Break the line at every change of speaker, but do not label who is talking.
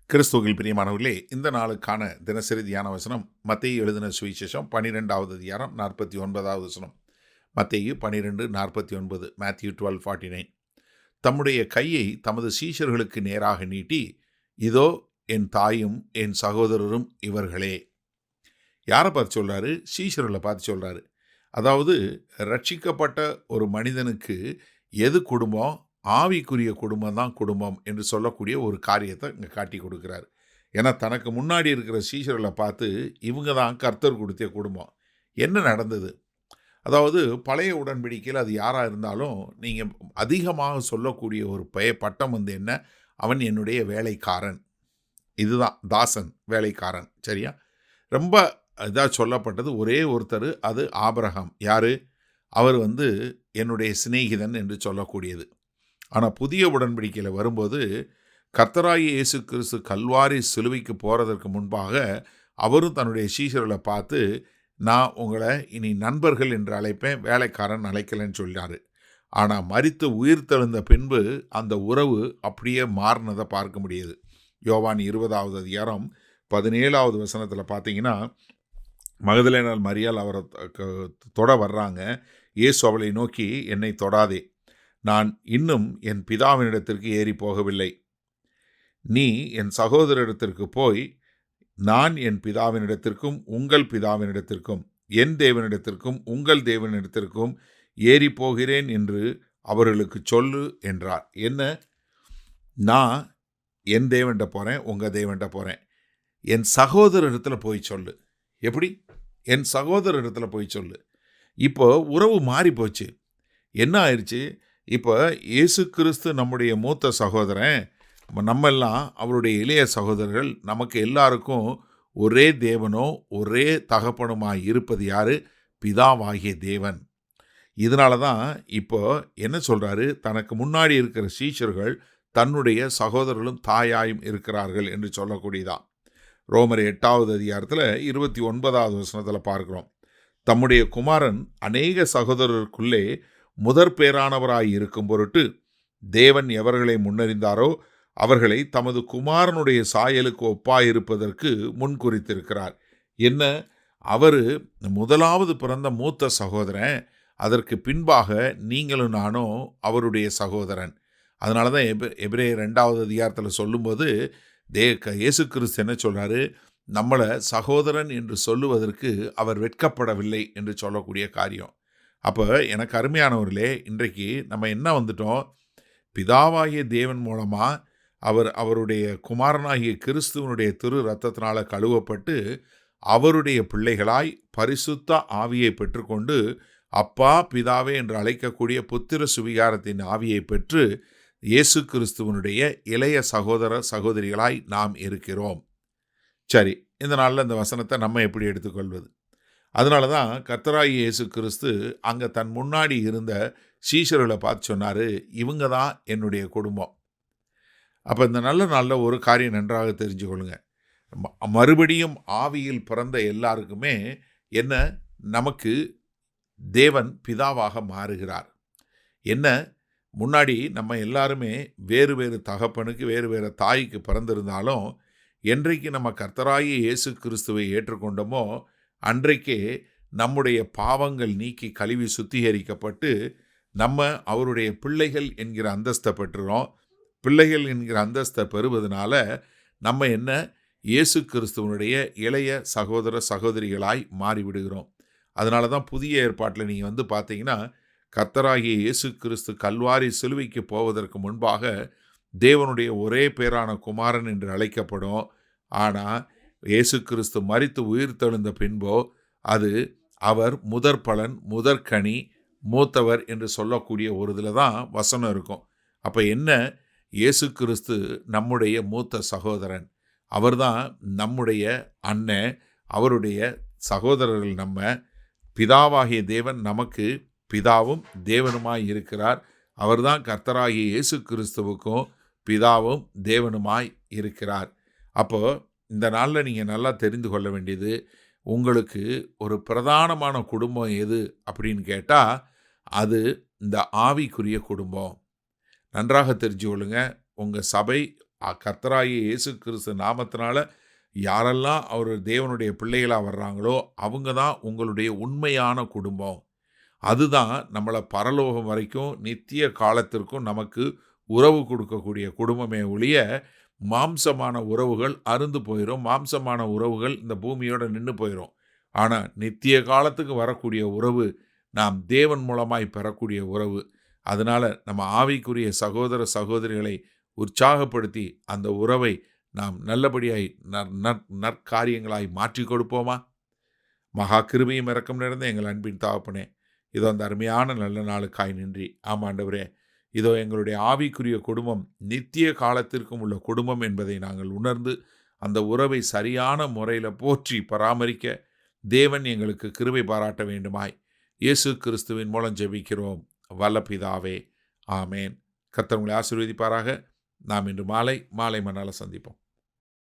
கிறிஸ்துவில் பிரியமானவர்களே, இந்த நாளுக்கான தினசரி தியான வசனம் மத்தேயு எழுதின சுவிசேஷம் 12வது அதிகாரம் 49வது வசனம். மத்தேயு 12:49, மேத்யூ 12:49. தம்முடைய கையை தமது சீஷர்களுக்கு நேராக நீட்டி, இதோ என் தாயும் என் சகோதரரும் இவர்களே. யாரை பார்த்து சொல்றாரு? சீஷர்களை பார்த்து சொல்றாரு. அதாவது ரட்சிக்கப்பட்ட ஒரு மனிதனுக்கு எது குடும்பம்? ஆவிக்குரிய குடும்பம் தான் குடும்பம் என்று சொல்லக்கூடிய ஒரு காரியத்தை இங்கே காட்டி கொடுக்குறாரு. ஏன்னா தனக்கு முன்னாடி இருக்கிற சீஷர்களை பார்த்து இவங்க தான் கர்த்தர் கொடுத்த குடும்பம். என்ன நடந்தது? அதாவது பழைய உடன்படிக்கையில் அது யாராக இருந்தாலும் நீங்கள் அதிகமாக சொல்லக்கூடிய ஒரு பட்டம் என்ன? அவன் என்னுடைய வேலைக்காரன். இதுதான் தாசன், வேலைக்காரன். சரியா? ரொம்ப இதாக சொல்லப்பட்டது ஒரே ஒருத்தர், அது ஆபிரகாம். யார்? அவர் என்னுடைய சிநேகிதன் என்று சொல்லக்கூடியது. ஆனால் புதிய உடன்படிக்கையில் வரும்போது கர்த்தராகிய இயேசு கிறிஸ்து கல்வாரி சிலுவைக்கு போகிறதற்கு முன்பாக அவரும் தன்னுடைய சீஷர்களை பார்த்து, நான் உங்களை இனி நண்பர்கள் என்று அழைப்பேன், வேலைக்காரன் அழைக்கலன்னு சொல்கிறாரு. ஆனால் மரித்து உயிர்த்தெழுந்த பின்பு அந்த உறவு அப்படியே மாறினதை பார்க்க முடியுது. யோவான் 20வது அதிகாரம் 17வது வசனத்தில் பார்த்தீங்கன்னா, மகதலேனாள் மரியாள் அவரை தொட வர்றாங்க. இயேசு அவளை நோக்கி, என்னை தொடாதே, நான் இன்னும் என் பிதாவினிடத்திற்கு ஏறி போகவில்லை. நீ என் சகோதரரிடத்திற்கு போய், நான் என் பிதாவினிடத்திற்கும் உங்கள் பிதாவினிடத்திற்கும் என் தேவனிடத்திற்கும் உங்கள் தேவனிடத்திற்கும் ஏறி போகிறேன் என்று அவர்களுக்கு சொல்லு என்றார். என்ன? நான் என் தேவன்கிட்ட போகிறேன், உங்கள் தேவன்கிட்ட போகிறேன். என் சகோதரரிடத்தில் போய் சொல்லு. எப்படி? என் சகோதரரிடத்தில் போய் சொல்லு. இப்போ உறவு மாறி போச்சு. என்ன ஆயிடுச்சு? இப்போ இயேசு கிறிஸ்து நம்முடைய மூத்த சகோதரன், நம்மெல்லாம் அவருடைய இளைய சகோதரர்கள். நமக்கு எல்லாருக்கும் ஒரே தேவனோ ஒரே தகப்பனுமாய் இருப்பது யார்? பிதாவாகிய தேவன். இதனால தான் இப்போ என்ன சொல்கிறாரு? தனக்கு முன்னாடி இருக்கிற சீஷர்கள் தன்னுடைய சகோதரர்களும் தாயாயும் இருக்கிறார்கள் என்று சொல்லக்கூடியதான். ரோமர் 8வது அதிகாரத்தில் 29வது வசனத்தில் பார்க்குறோம். தம்முடைய குமாரன் அநேக சகோதரருக்குள்ளே முதற் பேரானவராய் இருக்கும் பொருட்டு தேவன் எவர்களை முன்னறிந்தாரோ அவர்களை தமது குமாரனுடைய சாயலுக்கு ஒப்பாயிருப்பதற்கு முன்குறித்திருக்கிறார். என்ன? அவர் முதலாவது பிறந்த மூத்த சகோதரன். அதற்கு பின்பாக நீங்களும் நானும் அவருடைய சகோதரன். அதனால தான் எபிரேயர் 2வது அதிகாரத்தில் சொல்லும்போது இயேசு கிறிஸ்து என்ன சொல்கிறாரு? நம்மளை சகோதரன் என்று சொல்லுவதற்கு அவர் வெட்கப்படவில்லை என்று சொல்லக்கூடிய காரியம். அப்போ எனக்கு அருமையானவர்களே, இன்றைக்கு நம்ம என்ன வந்துட்டோம்? பிதாவாகிய தேவன் மூலமாக அவருடைய குமாரனாகிய கிறிஸ்துவனுடைய திரு இரத்தத்தினால கழுவப்பட்டு அவருடைய பிள்ளைகளாய் பரிசுத்த ஆவியை பெற்றுக்கொண்டு அப்பா பிதாவே என்று அழைக்கக்கூடிய புத்திர சுவிகாரத்தின் ஆவியை பெற்று இயேசு கிறிஸ்துவனுடைய இளைய சகோதர சகோதரிகளாய் நாம் இருக்கிறோம். சரி, இந்த நாளில் இந்த வசனத்தை நம்ம எப்படி எடுத்துக்கொள்வது? அதனால தான் கர்த்தராகிய இயேசு கிறிஸ்து அங்கே தன் முன்னாடி இருந்த சீஷர்களை பார்த்து சொன்னார், இவங்க தான் என்னுடைய குடும்பம். அப்போ இந்த நல்ல நாளில் ஒரு காரியம் நன்றாக தெரிஞ்சுக்கொள்ளுங்க. மறுபடியும் ஆவியில் பிறந்த எல்லாருக்குமே என்ன? நமக்கு தேவன் பிதாவாக மாறுகிறார். என்ன? முன்னாடி நம்ம எல்லாருமே வேறு வேறு தகப்பனுக்கு வேறு வேறு தாய்க்கு பிறந்திருந்தாலும் என்றைக்கு நம்ம கர்த்தராகிய இயேசு கிறிஸ்துவை ஏற்றுக்கொண்டோமோ அன்றைக்கே நம்முடைய பாவங்கள் நீக்கி கழுவி சுத்திகரிக்கப்பட்டு நம்ம அவருடைய பிள்ளைகள் என்கிற அந்தஸ்தை பெற்றுறோம். பிள்ளைகள் என்கிற அந்தஸ்தை பெறுவதனால நம்ம என்ன? இயேசு கிறிஸ்துவனுடைய இளைய சகோதர சகோதரிகளாய் மாறிவிடுகிறோம். அதனால தான் புதிய ஏற்பாட்டில் நீங்கள் பார்த்தீங்கன்னா, கர்த்தராகிய இயேசு கிறிஸ்து கல்வாரி சிலுவைக்கு போவதற்கு முன்பாக தேவனுடைய ஒரே பேரான குமாரன் என்று அழைக்கப்படும். ஆனால் இயேசு கிறிஸ்து மரித்து உயிர்த்தெழுந்த பின்போ அது அவர் முதற் பலன், முதற்கனி, மூத்தவர் என்று சொல்லக்கூடிய ஒரு இதில் தான் வசனம் இருக்கும். அப்போ என்ன? இயேசு கிறிஸ்து நம்முடைய மூத்த சகோதரன். அவர்தான் நம்முடைய அண்ணன். அவருடைய சகோதரர்கள் நம்ம. பிதாவாகிய தேவன் நமக்கு பிதாவும் தேவனுமாய் இருக்கிறார். அவர்தான் கர்த்தராகிய இயேசு கிறிஸ்துவுக்கும் பிதாவும் தேவனுமாய் இருக்கிறார். அப்போ இந்த நாளில் நீங்கள் நல்லா தெரிந்து கொள்ள வேண்டியது, உங்களுக்கு ஒரு பிரதானமான குடும்பம் எது அப்படின்னு கேட்டால் அது இந்த ஆவிக்குரிய குடும்பம். நன்றாக தெரிஞ்சு கொள்ளுங்க. உங்கள் சபை கர்த்தராகிய இயேசு கிறிஸ்து நாமத்தினால யாரெல்லாம் அவர் தேவனுடைய பிள்ளைகளா வர்றாங்களோ அவங்க தான் உங்களுடைய உண்மையான குடும்பம். அதுதான் நம்மள பரலோகம் வரைக்கும் நித்திய காலத்திற்கும் நமக்கு உறவு கொடுக்கக்கூடிய குடும்பமே ஒழிய, மாம்சமான உறவுகள் அறுந்து போயிரும். மாம்சமான உறவுகள் இந்த பூமியோட நின்னு போயிரும். ஆனா, நித்திய காலத்துக்கு வரக்கூடிய உறவு, நாம் தேவன் மூலமாய் பெறக்கூடிய உறவு. அதனால நம்ம ஆவிக்குரிய சகோதர, சகோதரிகளை உற்சாகப்படுத்தி, அந்த உறவை நாம் நல்லபடியாய் நற்காரியங்களாய் மாற்றிக் கொடுப்போமா? மகா கிருபையும் இரக்கம் நிறைந்த எங்கள் அன்பின் தகப்பனே, இதோ அந்த அருமையான நல்ல நாளுக்காய் நன்றி. ஆண்டவரே, இதோ எங்களுடைய ஆவிக்குரிய குடும்பம் நித்திய காலத்திற்கும் உள்ள குடும்பம் என்பதை நாங்கள் உணர்ந்து, அந்த உறவை சரியான முறையில் போற்றி பராமரிக்க தேவன் எங்களுக்கு கிருபை பாராட்ட வேண்டுமாய் இயேசு கிறிஸ்துவின் மூலம் ஜெபிக்கிறோம் வல்ல பிதாவே. ஆமேன். கர்த்தர் உங்களை ஆசீர்வதிப்பாராக. நாம் இன்று மாலை மணால சந்திப்போம்.